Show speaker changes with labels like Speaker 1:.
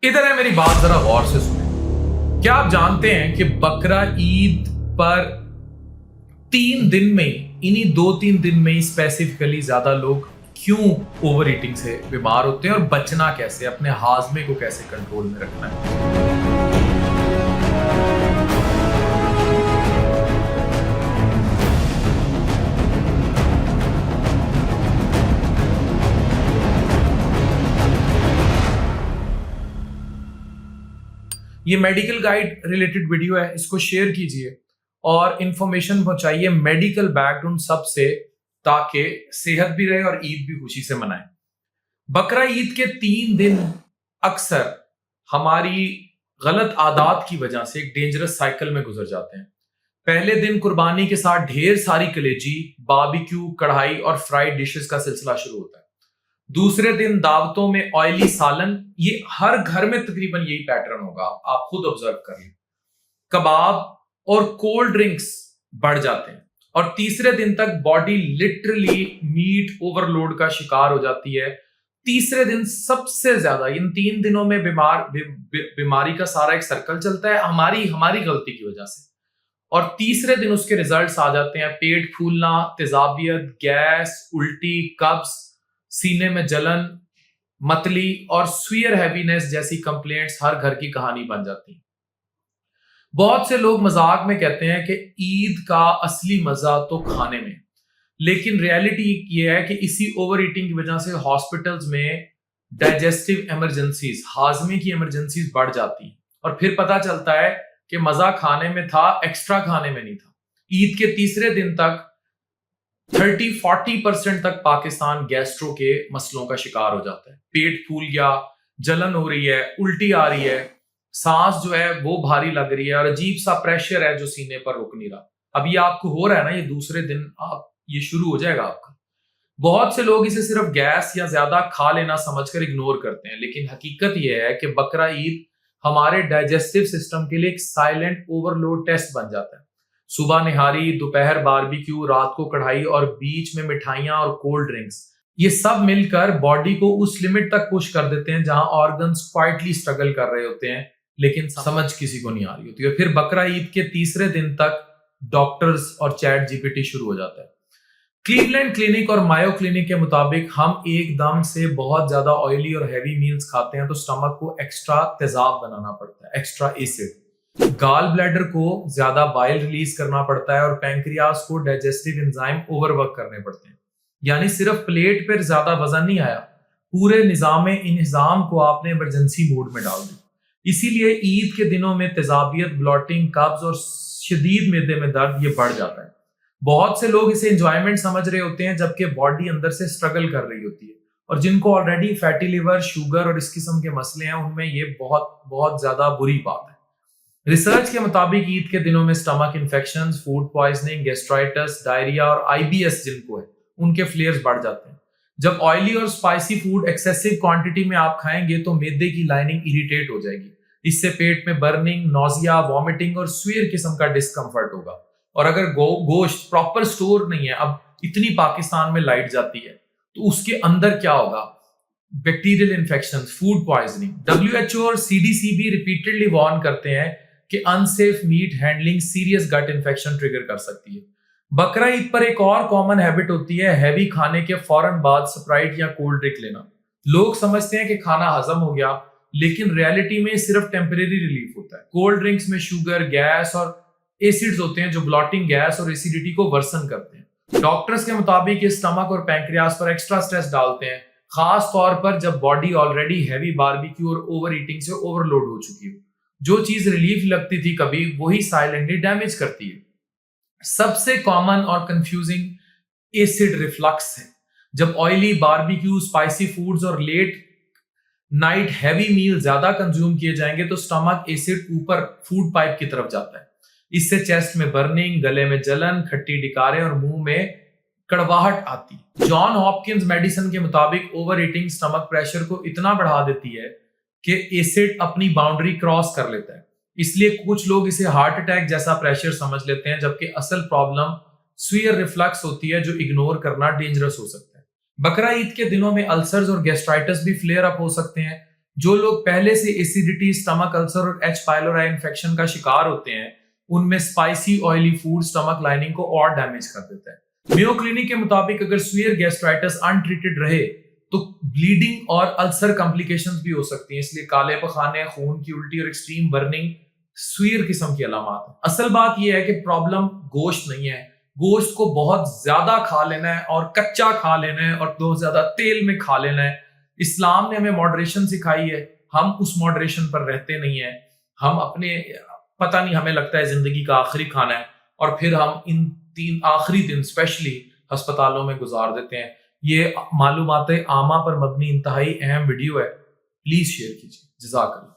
Speaker 1: इधर है मेरी बात, जरा गौर से सुने। क्या आप जानते हैं कि बकरा ईद पर 3 दिन में, इन्हीं 2-3 दिन में ही स्पेसिफिकली ज्यादा लोग क्यों ओवर ईटिंग से बीमार होते हैं और बचना कैसे, अपने हाजमे को कैसे कंट्रोल में रखना है। ये मेडिकल गाइड रिलेटेड वीडियो है, इसको शेयर कीजिए और इंफॉर्मेशन पहुंचाइए मेडिकल बैकग्राउंड सबसे, ताकि सेहत भी रहे और ईद भी खुशी से मनाएं। बकरा ईद के 3 दिन अक्सर हमारी गलत आदत की वजह से एक डेंजरस साइकिल में गुजर जाते हैं। पहले दिन कुर्बानी के साथ ढेर सारी कलेजी, बारबेक्यू, कढ़ाई और फ्राइड डिशेस का सिलसिला शुरू होता है। दूसरे दिन दावतों में ऑयली सालन, ये हर घर में तकरीबन यही पैटर्न होगा, आप खुद ऑब्जर्व कर लें। कबाब और कोल्ड ड्रिंक्स बढ़ जाते हैं और तीसरे दिन तक बॉडी लिटरली मीट ओवरलोड का शिकार हो जाती है। तीसरे दिन सबसे ज्यादा, इन 3 दिनों में बीमारी का सारा एक सर्कल चलता है हमारी गलती की वजह से। और तीसरे दिन उसके रिजल्ट्स आ जाते हैं, पेट फूलना, तेजाबियत, गैस, उल्टी, कब्ज, सीने में जलन, मतली और स्वीयर हैवीनेस जैसी कंप्लेंट्स हर घर की कहानी बन जाती है। बहुत से लोग मजाक में कहते हैं कि ईद का असली मजा तो खाने में, लेकिन रियलिटी ये है कि इसी ओवर ईटिंग की वजह से हॉस्पिटल्स में डाइजेस्टिव इमरजेंसीज, हाजमे की इमरजेंसीज बढ़ जाती हैं और फिर पता चलता है कि मजा खाने में था, एक्स्ट्रा खाने में नहीं था। ईद के तीसरे दिन तक 30-40% तक पाकिस्तान गैस्ट्रो के मसलों का शिकार हो जाता है। पेट फूल गया, जलन हो रही है, उल्टी आ रही है, सांस जो है वो भारी लग रही है और अजीब सा प्रेशर है जो सीने पर रुक नहीं रहा। अब ये आपको हो रहा है ना, ये दूसरे दिन आप ये शुरू हो जाएगा आपका। बहुत से लोग इसे सिर्फ गैस या ज्यादा खा लेना समझकर इग्नोर करते हैं, लेकिन हकीकत यह है कि बकरा ईद हमारे डाइजेस्टिव सिस्टम के लिए एक साइलेंट ओवरलोड टेस्ट बन जाता है। सुबह निहारी, दोपहर बारबेक्यू, रात को कढ़ाई और बीच में मिठाइयां और कोल्ड ड्रिंक्स, ये सब मिलकर बॉडी को उस लिमिट तक पुश कर देते हैं जहां ऑर्गन्स क्वाइटली स्ट्रगल कर रहे होते हैं, लेकिन समझ किसी को नहीं आ रही होती है। फिर बकरा ईद के तीसरे दिन तक डॉक्टर्स और चैट जीपीटी शुरू हो जाता है। क्लीवलैंड क्लिनिक और मायो क्लिनिक के मुताबिक हम एकदम से बहुत ज्यादा ऑयली और हैवी मील्स खाते हैं तो स्टमक को एक्स्ट्रा तेजाब बनाना पड़ता है, एक्स्ट्रा एसिड। गाल ब्लैडर को ज्यादा बाइल रिलीज करना पड़ता है और पैंक्रियास को डाइजेस्टिव एंजाइम ओवरवर्क करने पड़ते हैं। यानी सिर्फ प्लेट पर ज्यादा वजन नहीं आया, पूरे निजाम इंहिजाम को आपने इमरजेंसी मोड में डाल दिया। इसीलिए ईद के दिनों में तेजाबियत, ब्लॉटिंग, कब्ज और शदीद मैदे में दर्द ये बढ़ जाता है। बहुत से लोग इसे एंजॉयमेंट समझ रहे होते हैं जबकि बॉडी अंदर से स्ट्रगल कर रही होती है। और जिनको ऑलरेडी फैटी लिवर, शुगर और इस किस्म के मसले हैं, उनमें ये बहुत बहुत ज्यादा बुरी बात है। रिसर्च के मुताबिक ईद के दिनों में stomach infections, food poisoning, gastritis, diarrhoea और आईबीएस जिनको है, उनके फ्लेयर्स बढ़ जाते हैं। जब ऑयली और स्पाइसी फूड एक्सेसिव क्वांटिटी में आप खाएंगे तो मैदे की लाइनिंग इरिटेट हो जाएगी। इससे पेट में बर्निंग, नोजिया, वॉमिटिंग और स्वीयर किस्म का डिस्कम्फर्ट होगा। और अगर गोश्त प्रॉपर स्टोर नहीं है, अब इतनी पाकिस्तान में लाइट जाती है, तो उसके अंदर क्या होगा? Bacterial infection, food poisoning. WHO और सीडीसी भी रिपीटेडली वार्न करते हैं कि अनसेफ मीट हैंडलिंग सीरियस गट इन्फेक्शन ट्रिगर कर सकती है। बकरा ईद पर एक और कॉमन हैबिट होती है हैवी खाने के फौरन बाद स्प्राइट या कोल्ड ड्रिंक लेना। लोग समझते हैं कि खाना हजम हो गया, लेकिन रियलिटी में सिर्फ टेम्परेरी रिलीफ होता है। कोल्ड ड्रिंक्स में शुगर, गैस और एसिड्स होते हैं जो ब्लॉटिंग, गैस और एसिडिटी को वर्सन करते हैं। डॉक्टर्स के मुताबिक ये स्टमक और पैंक्रियास पर एक्स्ट्रा स्ट्रेस डालते हैं, खास तौर पर जब बॉडी ऑलरेडी हैवी बारबेक्यू और ओवर ईटिंग से ओवरलोड हो चुकी हो। जो चीज रिलीफ लगती थी कभी, वही साइलेंटली डैमेज करती है। सबसे कॉमन और कंफ्यूजिंग एसिड रिफ्लक्स है। जब ऑयली, बारबेक्यू, स्पाइसी फूड्स और लेट नाइट हैवी मील ज्यादा कंज्यूम किए जाएंगे तो स्टमक एसिड ऊपर फूड पाइप की तरफ जाता है। इससे चेस्ट में बर्निंग, गले में जलन, खट्टी डिकारें और मुंह में कड़वाहट आती। जॉन हॉपकिंस मेडिसिन के मुताबिक ओवर ईटिंग स्टमक प्रेशर को इतना बढ़ा देती है कि एसिड अपनी बाउंड्री क्रॉस कर लेता है। इसलिए कुछ लोग इसे हार्ट अटैक जैसा प्रेशर समझ लेते हैं, जबकि असल प्रॉब्लम स्वीयर रिफ्लक्स होती है जो इग्नोर करना डेंजरस हो सकता है। बकरा ईद के दिनों में अल्सर्स और गैस्ट्राइटिस भी फ्लेयर अप हो सकते हैं। जो लोग पहले से एसिडिटी, स्टमक अल्सर और एच पाइलोराई इन्फेक्शन का शिकार होते हैं, उनमें spicy oily food stomach lining को और डैमेज कर देता है। मेयो क्लिनिक के मुताबिक अगर सुयर गैस्ट्राइटिस अनट्रीटेड रहे तो ब्लीडिंग और अल्सर कॉम्प्लिकेशंस भी हो सकती हैं। इसलिए काले पखाने, खून की उल्टी और एक्सट्रीम बर्निंग सुयर किस्म की अलामत है। असल बात यह है कि प्रॉब्लम गोश्त नहीं है। गोश्त को बहुत ज्यादा खा लेना है और कच्चा खा लेना है और बहुत ज्यादा तेल में खा लेना है। इस्लाम ने हमें मॉडरेशन सिखाई है, हम उस मॉडरेशन पर रहते नहीं है। हम अपने पता नहीं, हमें लगता है जिंदगी का आखिरी खाना है और फिर हम इन 3 आखिरी दिन स्पेशली अस्पतालों में गुजार देते हैं। ये मालूमात आमा पर मबनी इंतहाई अहम वीडियो है, प्लीज शेयर कीजिए। जज़ाकल्लाह।